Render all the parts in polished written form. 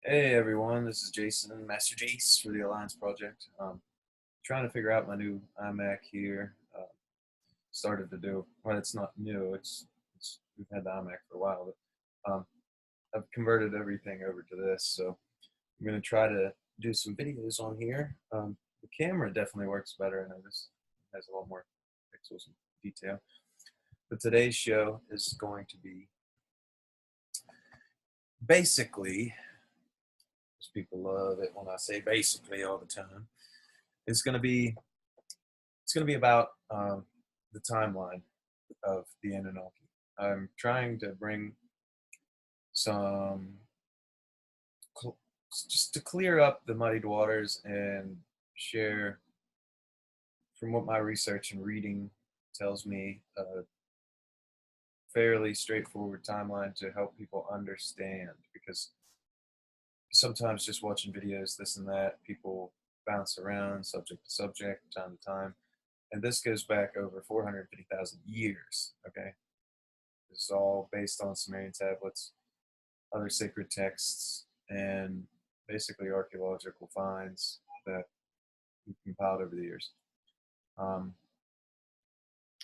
Hey everyone, this is Jason, Master Jace for the Alliance Project. Trying to figure out my new iMac here. Started to do, well, it's not new. We've had the iMac for a while, but I've converted everything over to this. So I'm gonna try to do some videos on here. The camera definitely works better. I noticed it has a lot more pixels and detail. But today's show is going to be basically, because people love it when I say basically all the time. It's gonna be about the timeline of the Anunnaki. I'm trying to bring some just to clear up the muddied waters and share from what my research and reading tells me a fairly straightforward timeline to help people understand, because sometimes just watching videos, this and that, people bounce around subject to subject, time to time. And this goes back over 450,000 years, okay? It's all based on Sumerian tablets, other sacred texts, and basically archaeological finds that we've compiled over the years. I'm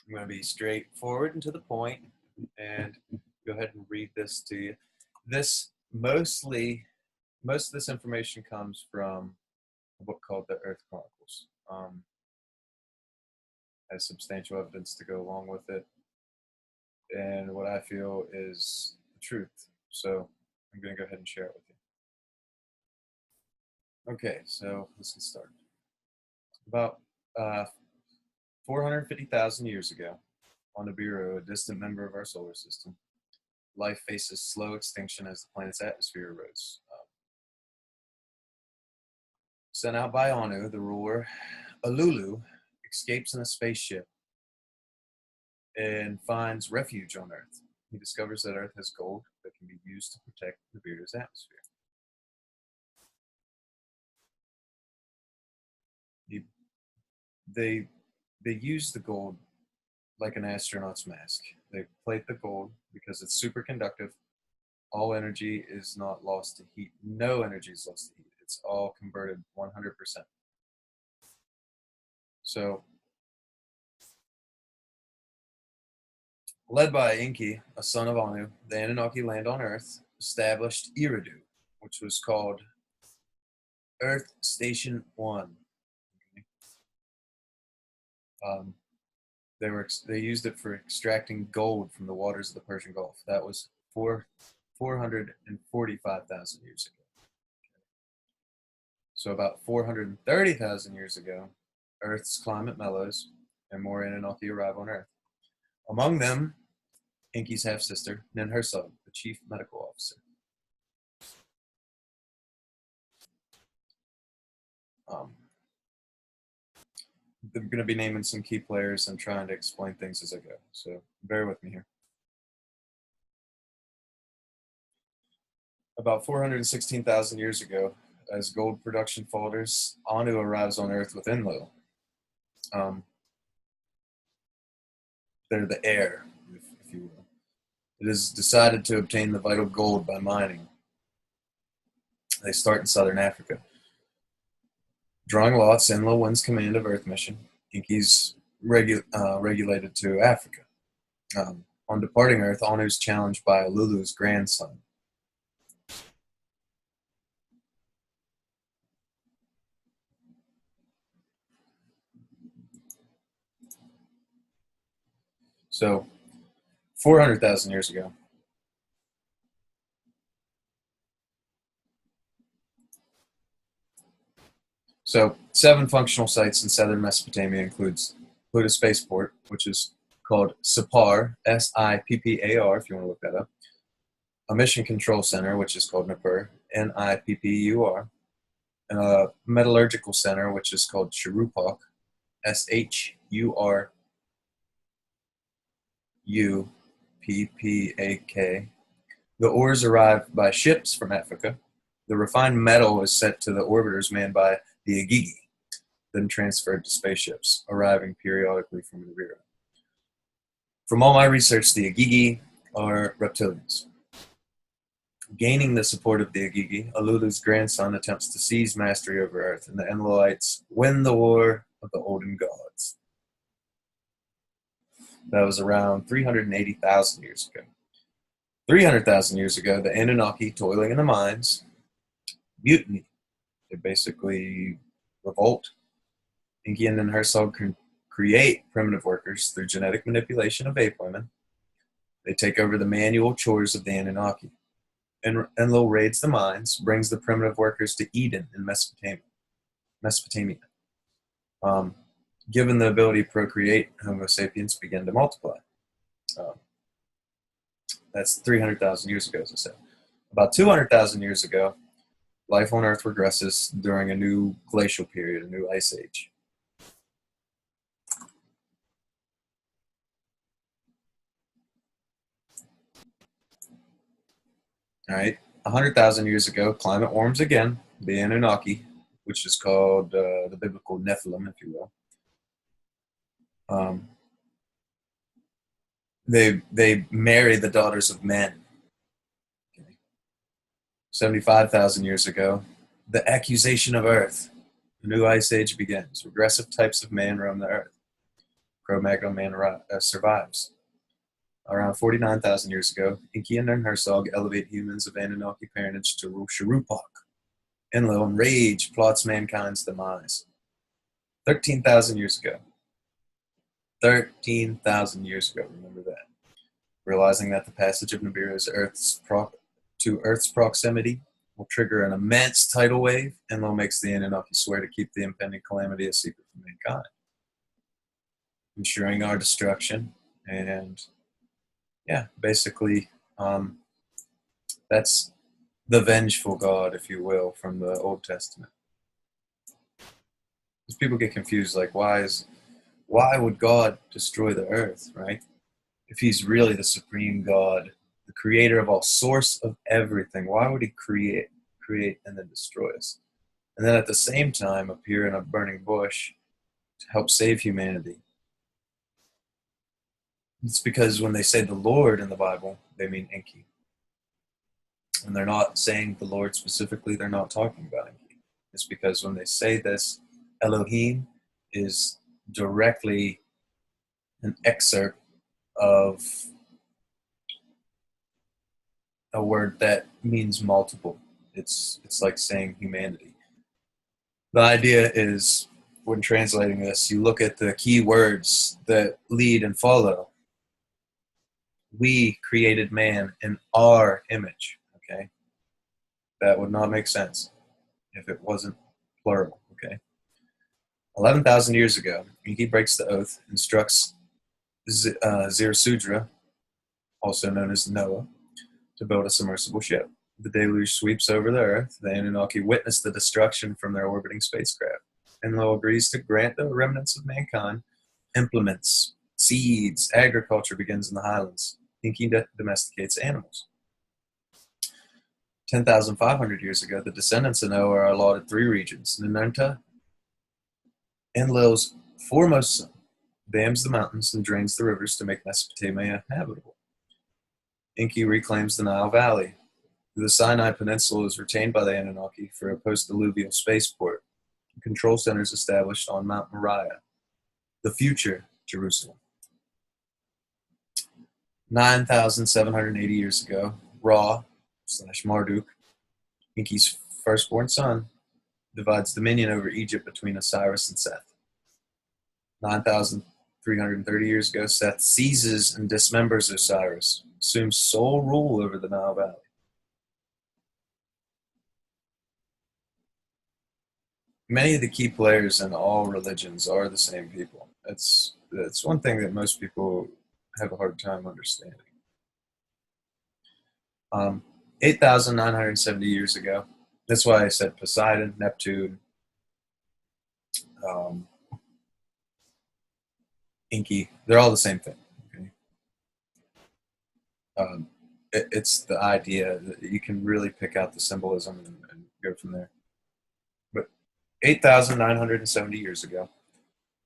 going to be straightforward and to the point, and go ahead and read this to you. Most of this information comes from a book called The Earth Chronicles. Has substantial evidence to go along with it, and what I feel is the truth. So I'm going to go ahead and share it with you. Okay, so let's get started. About 450,000 years ago, on Nibiru, a distant member of our solar system, life faces slow extinction as the planet's atmosphere erodes. Sent out by Anu, the ruler, Alulu escapes in a spaceship and finds refuge on Earth. He discovers that Earth has gold that can be used to protect Nibiru's atmosphere. They use the gold like an astronaut's mask. They plate the gold because it's superconductive. All energy is not lost to heat. No energy is lost to heat. It's all converted 100%. So, led by Enki, a son of Anu, the Anunnaki land on Earth established Eridu, which was called Earth Station 1. They used it for extracting gold from the waters of the Persian Gulf. That was 445,000 years ago. So about 430,000 years ago, Earth's climate mellows and more Anunnaki arrive on Earth. Among them, Enki's half-sister, Ninhursag, the chief medical officer. I'm going to be naming some key players and trying to explain things as I go, so bear with me here. About 416,000 years ago, as gold production falters, Anu arrives on Earth with Enlil. They're the heir, if you will. It is decided to obtain the vital gold by mining. They start in southern Africa. Drawing lots, Enlil wins command of Earth mission. Enki's regulated to Africa. On departing Earth, Anu is challenged by Alulu's grandson. So, 400,000 years ago, so 7 functional sites in southern Mesopotamia includes Pluto Spaceport, which is called Sippar, S-I-P-P-A-R, if you want to look that up. A mission control center, which is called Nippur, N-I-P-P-U-R. And a metallurgical center, which is called Shuruppak, S-H-U-R-U-P-P-A-K. The ores arrive by ships from Africa. The refined metal is sent to the orbiters manned by the Igigi, then transferred to spaceships, arriving periodically from Nibiru. From all my research, the Igigi are reptilians. Gaining the support of the Agigi, Alulu's grandson attempts to seize mastery over Earth, and the Enlilites win the War of the Olden Gods. That was around 380,000 years ago. 300,000 years ago, the Anunnaki, toiling in the mines, mutiny. They basically revolt. Inkian and Herzog can create primitive workers through genetic manipulation of ape women. They take over the manual chores of the Anunnaki. Enlil raids the mines, brings the primitive workers to Eden in Mesopotamia. Given the ability to procreate, Homo sapiens begin to multiply. That's 300,000 years ago, as I said. About 200,000 years ago, life on Earth regresses during a new glacial period, a new ice age. All right, 100,000 years ago, climate warms again. The Anunnaki, which is called the biblical Nephilim, if you will, they marry the daughters of men. 75,000 years ago, the accusation of Earth. The new ice age begins. Regressive types of man roam the Earth. Cro-Magnon man survives. Around 49,000 years ago, Inkian and Herzog elevate humans of Anunnaki parentage to Sharupok. Enlil, in rage, plots mankind's demise. 13,000 years ago. 13,000 years ago, remember that. Realizing that the passage of Nibiru's to Earth's proximity will trigger an immense tidal wave, Enlil makes the Anunnaki swear to keep the impending calamity a secret from mankind, ensuring our destruction. And yeah, basically, that's the vengeful God, if you will, from the Old Testament. Because people get confused, like, why would God destroy the earth, right? If he's really the supreme God, the creator of all, source of everything, why would he create and then destroy us? And then at the same time appear in a burning bush to help save humanity? It's because when they say the Lord in the Bible, they mean Enki. And they're not saying the Lord specifically, they're not talking about Enki. It's because when they say this, Elohim is directly an excerpt of a word that means multiple. It's like saying humanity. The idea is, when translating this, you look at the key words that lead and follow. We created man in our image, okay? That would not make sense if it wasn't plural, okay? 11,000 years ago, Enki breaks the oath, instructs Zirasudra, also known as Noah, to build a submersible ship. The deluge sweeps over the earth. The Anunnaki witness the destruction from their orbiting spacecraft. Enlil agrees to grant the remnants of mankind implements, seeds. Agriculture begins in the highlands. Enki domesticates animals. 10,500 years ago, the descendants of Noah are allotted 3 regions. Ninurta, Enlil's foremost son, dams the mountains and drains the rivers to make Mesopotamia habitable. Enki reclaims the Nile Valley. The Sinai Peninsula is retained by the Anunnaki for a post-alluvial spaceport. Control centers established on Mount Moriah, the future Jerusalem. 9,780 years ago, Ra/Marduk, Enki's firstborn son, divides dominion over Egypt between Osiris and Seth. 9,330 years ago, Seth seizes and dismembers Osiris, assumes sole rule over the Nile Valley. Many of the key players in all religions are the same people. That's one thing that most people have a hard time understanding. 8,970 years ago. That's why I said Poseidon, Neptune, Enki. They're all the same thing. Okay? It's the idea that you can really pick out the symbolism and go from there. But 8,970 years ago,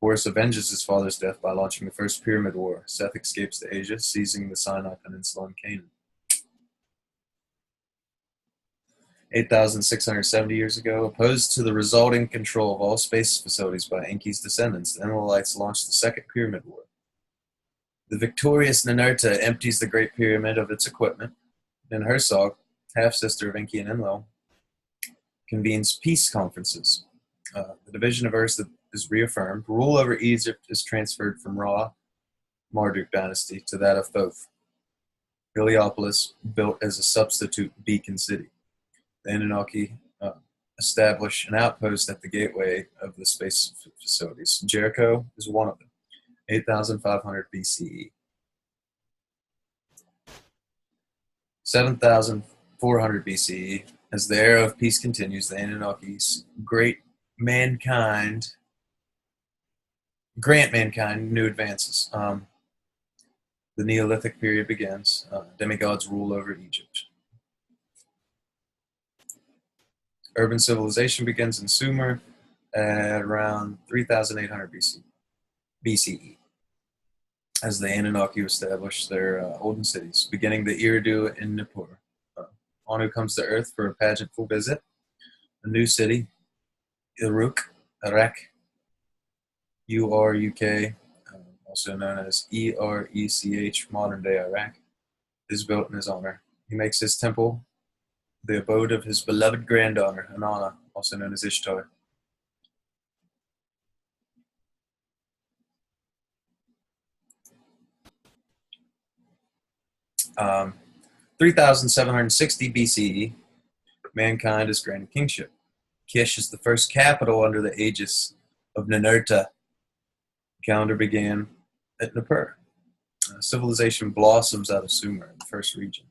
Horus avenges his father's death by launching the first pyramid war. Seth escapes to Asia, seizing the Sinai Peninsula and Canaan. 8,670 years ago, opposed to the resulting control of all space facilities by Enki's descendants, the Enlilites launched the Second Pyramid War. The victorious Ninurta empties the Great Pyramid of its equipment, and Hersog, half-sister of Enki and Enlil, convenes peace conferences. The division of Earth is reaffirmed. Rule over Egypt is transferred from Ra, Marduk dynasty, to that of Thoth. Heliopolis built as a substitute beacon city. The Anunnaki establish an outpost at the gateway of the space facilities. Jericho is one of them. 8,500 BCE. 7,400 BCE, as the era of peace continues, the Anunnakis grant mankind new advances. The Neolithic period begins. Demigods rule over Egypt. Urban civilization begins in Sumer at around 3,800 BCE, as the Anunnaki establish their olden cities, beginning the Eridu in Nippur. Anu comes to Earth for a pageantful visit. A new city, Uruk, U-R-U-K, also known as E-R-E-C-H, modern-day Iraq, is built in his honor. He makes his temple the abode of his beloved granddaughter, Inanna, also known as Ishtar. Um, 3,760 BCE, mankind is granted kingship. Kish is the first capital under the aegis of Ninurta. The calendar began at Nippur. Civilization blossoms out of Sumer, the first region.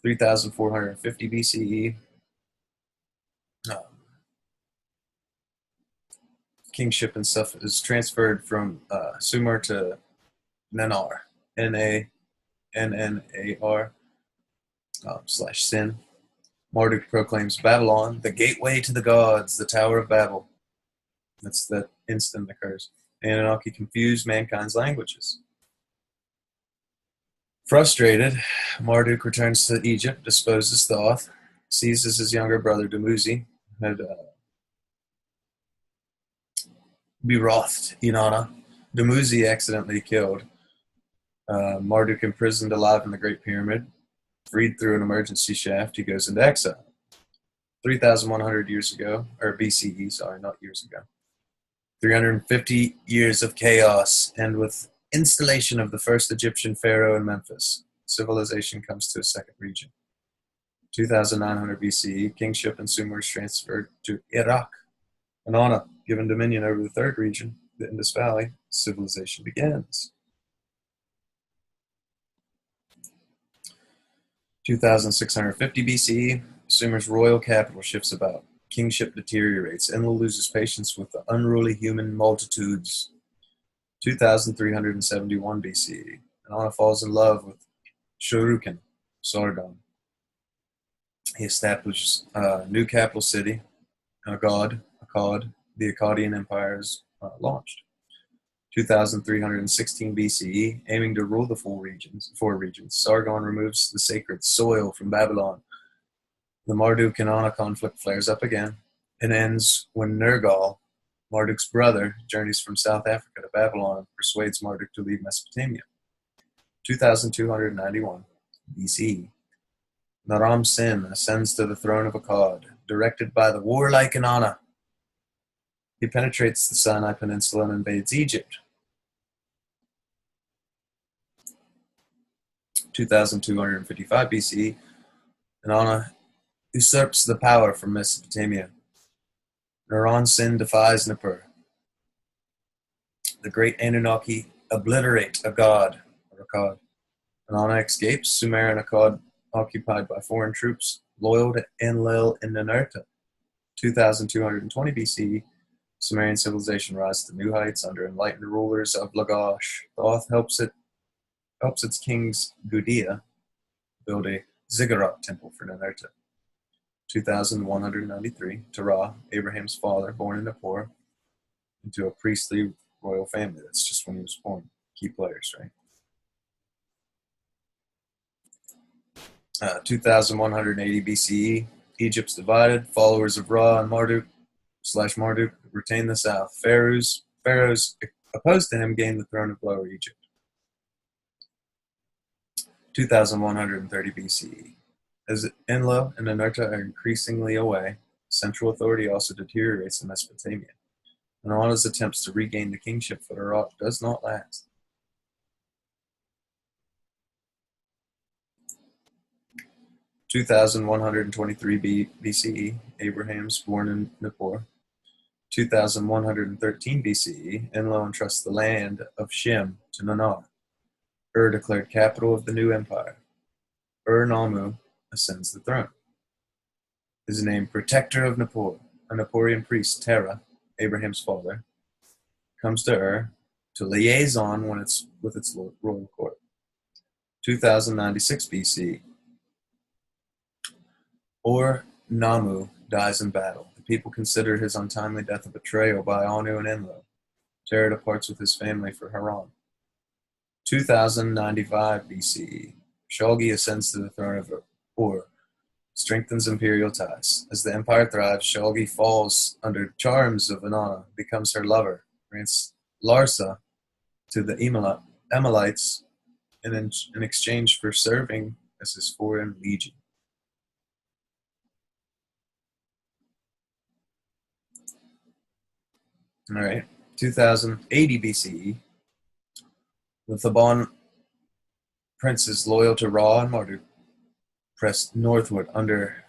3,450 BCE, kingship and stuff is transferred from Sumer to Nanar, N-A-N-N-A-R / Sin. Marduk proclaims Babylon, the gateway to the gods, the Tower of Babel. That's that instant occurs. Anunnaki confuse mankind's languages. Frustrated, Marduk returns to Egypt, disposes Thoth, seizes his younger brother Dumuzi, had berothed Inanna. Dumuzi accidentally killed. Marduk imprisoned alive in the Great Pyramid, freed through an emergency shaft, he goes into exile. 3,100 years ago, or BCE, sorry, not years ago. 350 years of chaos, and with installation of the first Egyptian pharaoh in Memphis, civilization comes to a second region. 2,900 BCE, kingship in Sumer is transferred to Iraq. Inanna, given dominion over the third region, the Indus Valley, civilization begins. 2,650 BCE, Sumer's royal capital shifts about. Kingship deteriorates. Enlil loses patience with the unruly human multitudes. 2,371 BCE, Inanna falls in love with Shurukkan, Sargon. He establishes a new capital city, Akkad. The Akkadian Empire is launched. 2,316 BCE, aiming to rule the four regions, Sargon removes the sacred soil from Babylon. The Marduk-Inanna conflict flares up again. It ends when Nergal, Marduk's brother, journeys from South Africa to Babylon and persuades Marduk to leave Mesopotamia. 2,291 BCE, Naram Sin ascends to the throne of Akkad, directed by the warlike Inanna. He penetrates the Sinai Peninsula and invades Egypt. 2,255 BCE, Inanna usurps the power from Mesopotamia. Naram Sin defies Nippur. The great Anunnaki obliterate Akkad. Inanna escapes. Sumer and Akkad occupied by foreign troops, loyal to Enlil and Ninurta. 2,220 BCE, Sumerian civilization rises to new heights under enlightened rulers of Lagash. Thoth helps its kings Gudea build a ziggurat temple for Ninurta. 2,193, Terah, Abraham's father, born in Nippur, into a priestly royal family. That's just when he was born. Key players, right? 2,180 BCE, Egypt's divided. Followers of Ra and Marduk retain the south. Pharaohs opposed to him gained the throne of Lower Egypt. 2130 BCE. As Enlil and Ninurta are increasingly away, central authority also deteriorates in Mesopotamia. And Anna's attempts to regain the kingship for Iraq does not last. 2123 BCE, Abraham's born in Nippur. 2113 BCE, Enlil entrusts the land of Shem to Nannar. Declared capital of the new empire. Namu ascends the throne. Is named Protector of Nippur. A Nippurian priest, Terah, Abraham's father, comes to to liaison with its royal court. 2096 BC, Namu dies in battle. The people consider his untimely death a betrayal by Anu and Enlil. Terah departs with his family for Haran. 2095 BCE, Shalgi ascends to the throne of Ur, strengthens imperial ties. As the empire thrives, Shalgi falls under charms of Inanna, becomes her lover, grants Larsa to the Emilites in exchange for serving as his foreign legion. All right, 2080 BCE, the Theban princes loyal to Ra and Marduk pressed northward under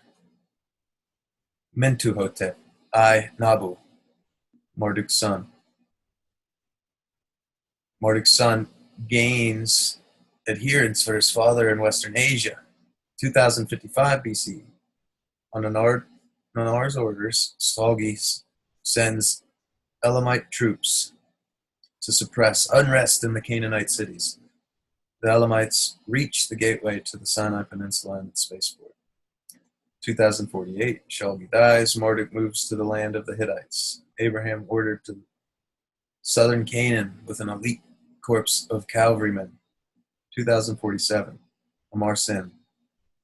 Mentuhotep I Nabu, Marduk's son. Marduk's son gains adherents for his father in Western Asia. 2055 BCE, on Nanar's orders, Shalgi sends Elamite troops to suppress unrest in the Canaanite cities. The Elamites reach the gateway to the Sinai Peninsula and its spaceport. 2048, Shalgi dies. Marduk moves to the land of the Hittites. Abraham ordered to southern Canaan with an elite corps of cavalrymen. 2047, Amar Sin,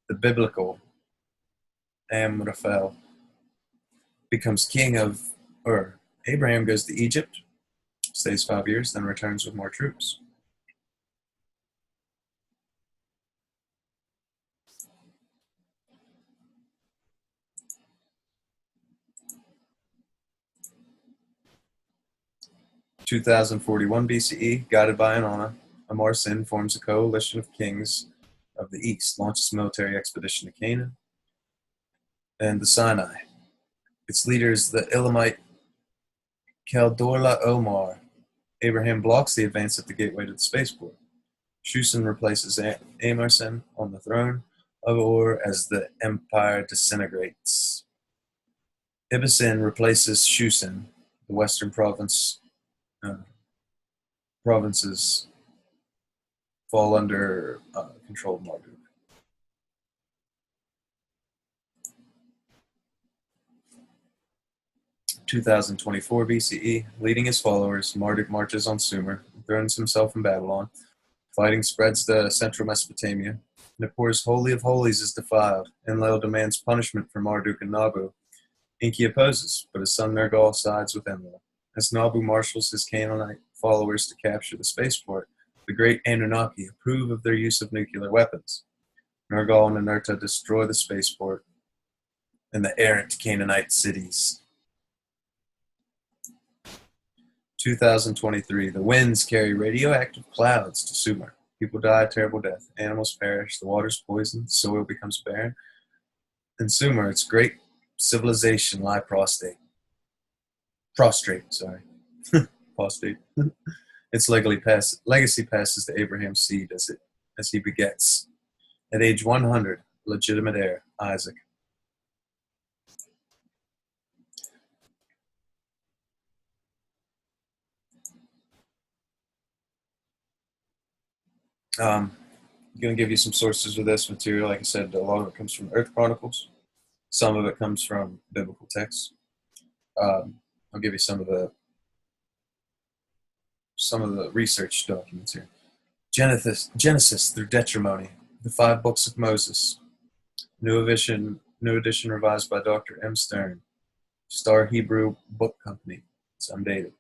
the biblical Amraphel, becomes king of Ur. Abraham goes to Egypt, stays 5 years, then returns with more troops. In 2041 BCE, guided by Inanna, Amar Sin forms a coalition of kings of the east, launches a military expedition to Canaan and the Sinai. Its leader is the Elamite Keldorla Omar. Abraham blocks the advance at the gateway to the spaceport. Shusen replaces Amarsin on the throne of Ur as the empire disintegrates. Ibisin replaces Shusen. The western provinces fall under control of Marduk. In 2024 BCE, leading his followers, Marduk marches on Sumer, thrones himself in Babylon. Fighting spreads to central Mesopotamia. Nippur's Holy of Holies is defiled. Enlil demands punishment for Marduk and Nabu. Enki opposes, but his son Nergal sides with Enlil. As Nabu marshals his Canaanite followers to capture the spaceport, the great Anunnaki approve of their use of nuclear weapons. Nergal and Ninurta destroy the spaceport and the errant Canaanite cities. 2023, the winds carry radioactive clouds to Sumer. People die a terrible death. Animals perish. The water's poisoned. Soil becomes barren. In Sumer, its great civilization lie prostrate. Prostate. Its legacy passes to Abraham's seed as he begets, at age 100, legitimate heir, Isaac. I'm going to give you some sources of this material. Like I said, a lot of it comes from Earth Chronicles. Some of it comes from biblical texts. I'll give you some of the research documents here. Genesis through Deuteronomy, the 5 books of Moses, New Edition New edition revised by Dr. M. Stern. Star Hebrew Book Company. It's undated.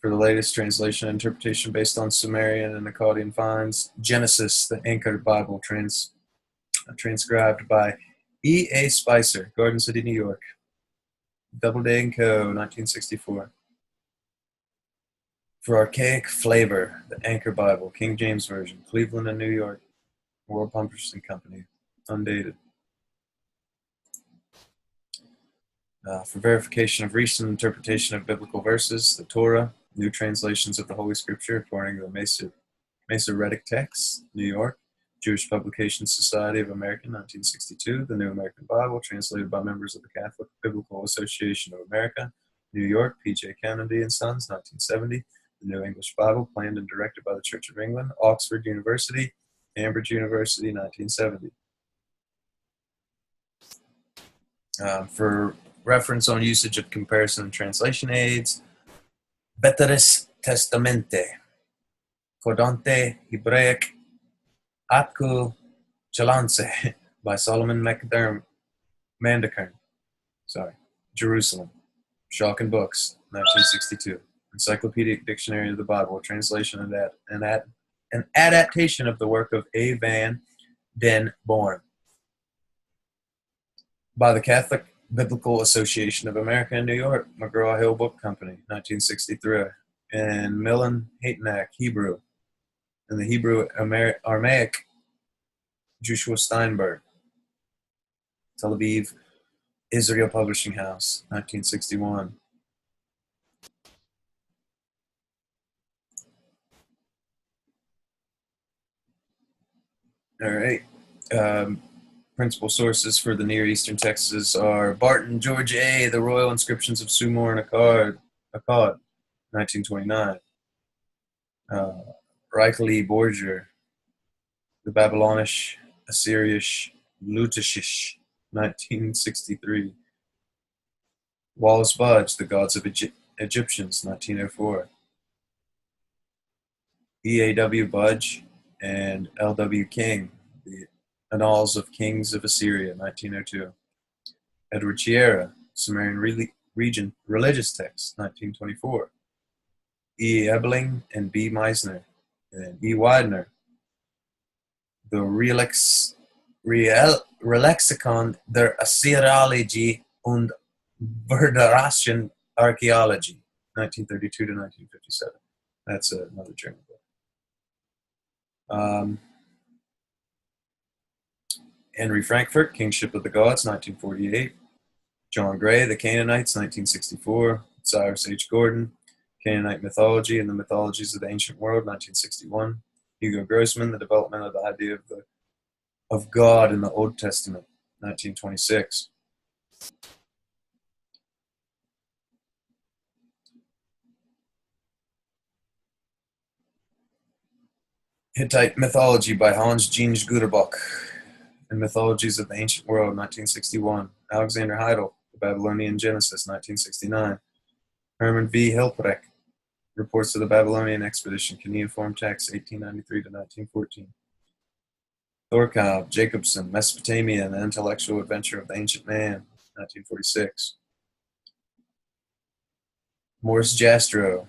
For the latest translation and interpretation based on Sumerian and Akkadian finds, Genesis, the Anchor Bible, transcribed by E. A. Spicer, Garden City, New York. Doubleday & Co., 1964. For archaic flavor, the Anchor Bible, King James Version, Cleveland and New York, World Publishing Company, undated. For verification of recent interpretation of biblical verses, the Torah, new translations of the Holy Scripture according to the Masoretic texts, New York, Jewish Publication Society of America, 1962, the New American Bible, translated by members of the Catholic Biblical Association of America, New York, P.J. Kennedy and Sons, 1970, the New English Bible, planned and directed by the Church of England, Oxford University, Cambridge University, 1970. For reference on usage of comparison and translation aids, Veteris Testamente, Cordante Hebraic Atku Chalance by Solomon Mandakern, Jerusalem, Schocken Books, 1962. Encyclopedic Dictionary of the Bible, translation and an adaptation of the work of A. Van den Born by the Catholic Biblical Association of America in New York, McGraw-Hill Book Company, 1963, and Millen Hatenack, Hebrew, and the Hebrew Aramaic, Joshua Steinberg, Tel Aviv, Israel Publishing House, 1961. All right. Principal sources for the Near Eastern texts are Barton, George A., The Royal Inscriptions of Sumer and Akkad, 1929. Reicheli Borger, The Babylonish, Assyrish, Lutashish, 1963. Wallace Budge, The Gods of Egyptians, 1904. E.A.W. Budge and L.W. King, The Annals of Kings of Assyria, 1902. Edward Chiera, Sumerian Region Religious Texts, 1924. E. Ebeling and B. Meisner and E. Widener, The Relexikon der Assyriologie und Verderischen Archaeologie, 1932 to 1957. That's another German book. Henry Frankfurt, Kingship of the Gods, 1948. John Gray, The Canaanites, 1964. Cyrus H. Gordon, Canaanite Mythology and the Mythologies of the Ancient World, 1961. Hugo Grossman, The Development of the Idea of God in the Old Testament, 1926. Hittite Mythology by Hans Jeans Guterbach and Mythologies of the Ancient World, 1961. Alexander Heidel, The Babylonian Genesis, 1969. Herman V. Hilprecht, Reports of the Babylonian Expedition, Cuneiform Text, 1893 to 1914. Thorkab, Jacobson, Mesopotamia and the Intellectual Adventure of the Ancient Man, 1946. Morris Jastrow,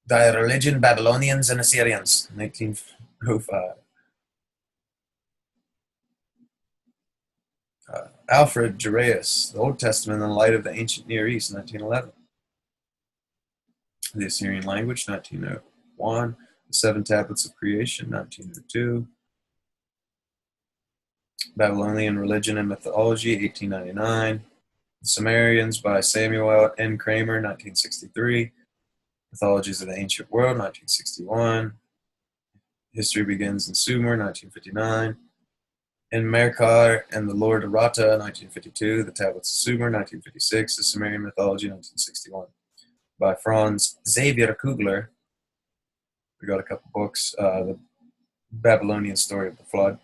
Die Religion, Babylonians and Assyrians, 1905. Alfred Juraeus, The Old Testament in the Light of the Ancient Near East, 1911. The Assyrian Language, 1901. The Seven Tablets of Creation, 1902. Babylonian Religion and Mythology, 1899. The Sumerians by Samuel N. Kramer, 1963. Mythologies of the Ancient World, 1961. History Begins in Sumer, 1959. In Merkar and the Lord Arata, 1952. The Tablets of Sumer, 1956. The Sumerian Mythology, 1961. By Franz Xavier Kugler. We got a couple books. The Babylonian Story of the Flood.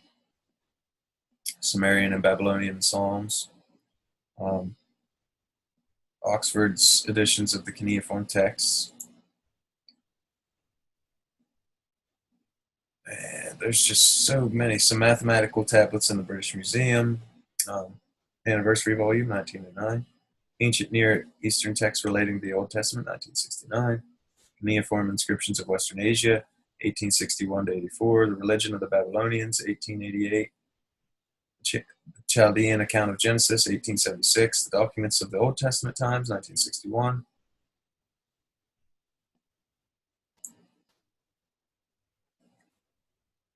Sumerian and Babylonian Psalms. Oxford's editions of the cuneiform texts. And there's just so many. Some mathematical tablets in the British Museum. Anniversary volume, 1909. Ancient Near Eastern texts relating to the Old Testament, 1969. Cuneiform inscriptions of Western Asia, 1861 to 84. The Religion of the Babylonians, 1888. Chaldean account of Genesis, 1876. The Documents of the Old Testament Times, 1961.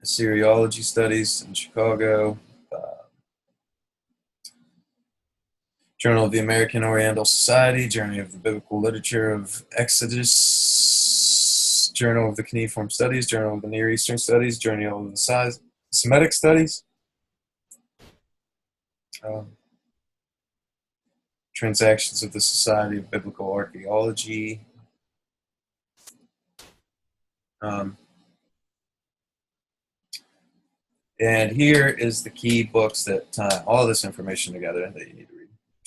Assyriology Studies in Chicago. Journal of the American Oriental Society, Journal of the Biblical Literature of Exodus, Journal of the Cuneiform Studies, Journal of the Near Eastern Studies, Journal of the Semitic Studies, Transactions of the Society of Biblical Archaeology, and here is the key books that tie all this information together that you need to read.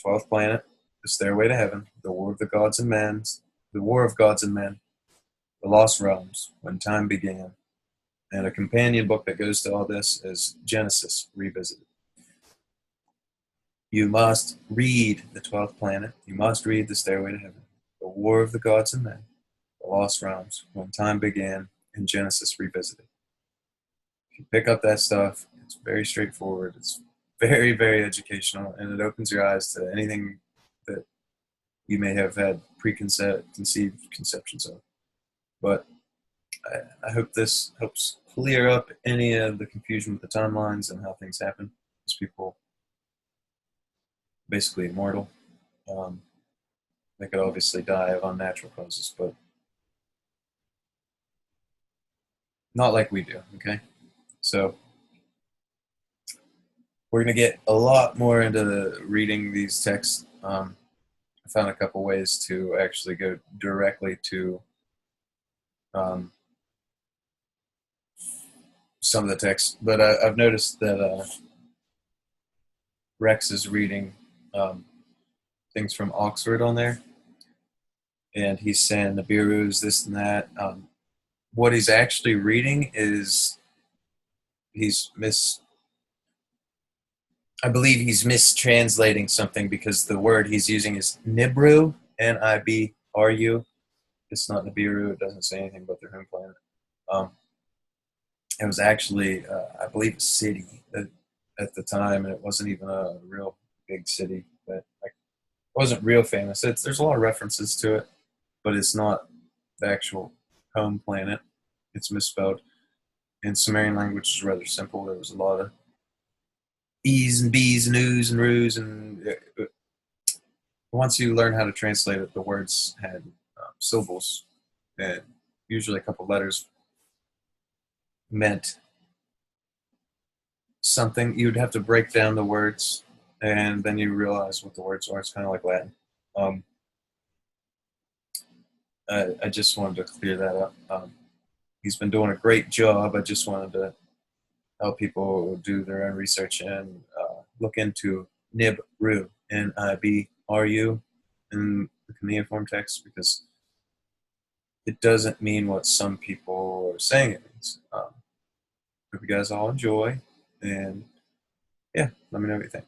12th Planet, The Stairway to Heaven, The War of Gods and Men, The Lost Realms, When Time Began, and a companion book that goes to all this is Genesis Revisited. You must read The 12th Planet. You must read The Stairway to Heaven, The War of the Gods and Men, The Lost Realms, When Time Began, and Genesis Revisited. If you pick up that stuff, it's very straightforward. It's very, very educational, and it opens your eyes to anything that you may have had preconceived conceptions of. But I hope this helps clear up any of the confusion with the timelines and how things happen. Because people basically immortal. They could obviously die of unnatural causes, but not like we do, okay? So we're going to get a lot more into reading these texts. I found a couple ways to actually go directly to some of the texts, but I've noticed that Rex is reading things from Oxford on there, and he's saying the Nibiru's this and that. What he's actually reading is I believe he's mistranslating something because the word he's using is Nibru, Nibru. It's not Nibiru. It doesn't say anything about their home planet. It was actually, I believe, a city at the time, and it wasn't even a real big city. But it wasn't real famous. There's a lot of references to it, but it's not the actual home planet. It's misspelled. And Sumerian language is rather simple. There was a lot of E's and B's and Oo's and Roo's, and once you learn how to translate it, the words had syllables, and usually a couple letters meant something. You'd have to break down the words, and then you realize what the words are. It's kind of like Latin. I just wanted to clear that up. He's been doing a great job. I just wanted to help people do their own research and look into Nibru, Nibru, in the cuneiform text, because it doesn't mean what some people are saying it means. Hope you guys all enjoy, and yeah, let me know what you think.